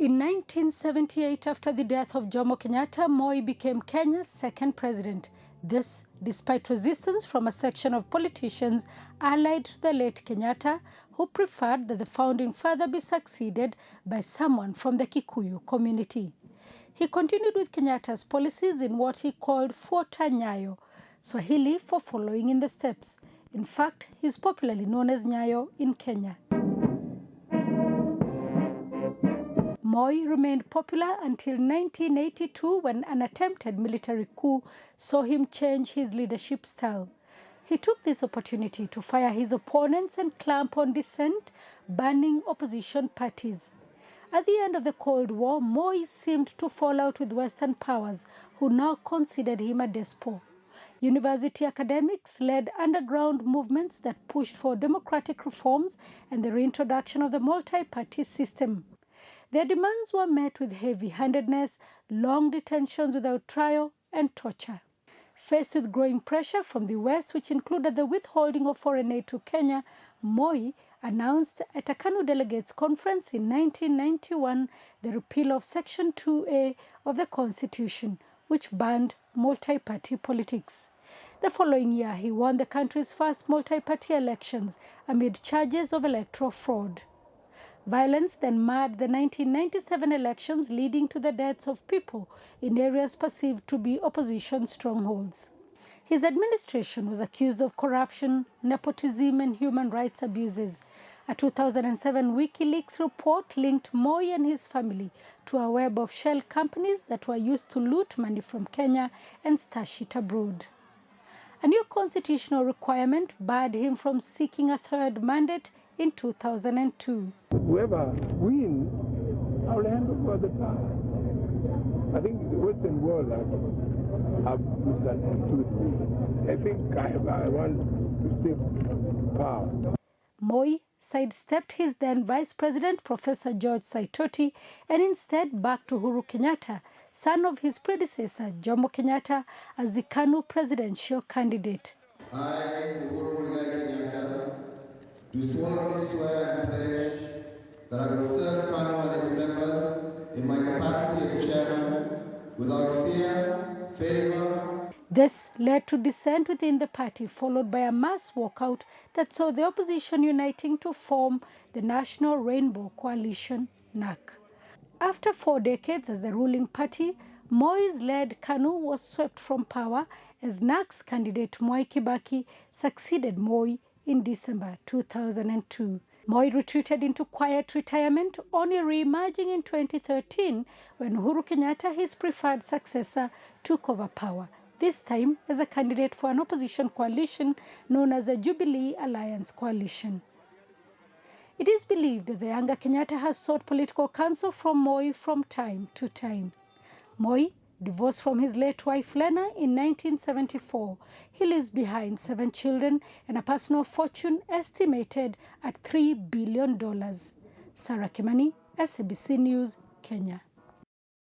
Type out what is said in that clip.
In 1978, after the death of Jomo Kenyatta, Moi became Kenya's second president. This, despite resistance from a section of politicians allied to the late Kenyatta, who preferred that the founding father be succeeded by someone from the Kikuyu community. He continued with Kenyatta's policies in what he called Fuata Nyayo, Swahili for following in the steps. In fact, he is popularly known as Nyayo in Kenya. Moi remained popular until 1982 when an attempted military coup saw him change his leadership style. He took this opportunity to fire his opponents and clamp on dissent, banning opposition parties. At the end of the Cold War, Moi seemed to fall out with Western powers, who now considered him a despot. University academics led underground movements that pushed for democratic reforms and the reintroduction of the multi-party system. Their demands were met with heavy-handedness, long detentions without trial, and torture. Faced with growing pressure from the West, which included the withholding of foreign aid to Kenya, Moi announced at a KANU delegates conference in 1991 the repeal of Section 2A of the Constitution, which banned multi-party politics. The following year, he won the country's first multi-party elections amid charges of electoral fraud. Violence then marred the 1997 elections, leading to the deaths of people in areas perceived to be opposition strongholds. His administration was accused of corruption, nepotism, and human rights abuses. A 2007 WikiLeaks report linked Moi and his family to a web of shell companies that were used to loot money from Kenya and stash it abroad. A new constitutional requirement barred him from seeking a third mandate in 2002. Whoever wins, I will hand over the power. I think the Western world have misunderstood me. I think I want to take power. Moi sidestepped his then Vice President, Professor George Saitoti, and instead backed Uhuru Kenyatta, son of his predecessor, Jomo Kenyatta, as the KANU presidential candidate. I, Uhuru Kenyatta, do solemnly swear and pledge that I will serve KANU and its members in my capacity as chairman without fear, favor. This led to dissent within the party, followed by a mass walkout that saw the opposition uniting to form the National Rainbow Coalition, NAC. After 4 decades as the ruling party, Moi's led KANU was swept from power as NAC's candidate Mwai Kibaki succeeded Moi in December 2002. Moi retreated into quiet retirement, only re-emerging in 2013 when Uhuru Kenyatta, his preferred successor, took over power, this time as a candidate for an opposition coalition known as the Jubilee Alliance Coalition. It is believed that the younger Kenyatta has sought political counsel from Moi from time to time. Moi divorced from his late wife Lena in 1974. He leaves behind 7 children and a personal fortune estimated at $3 billion. Sarah Kimani, SABC News, Kenya.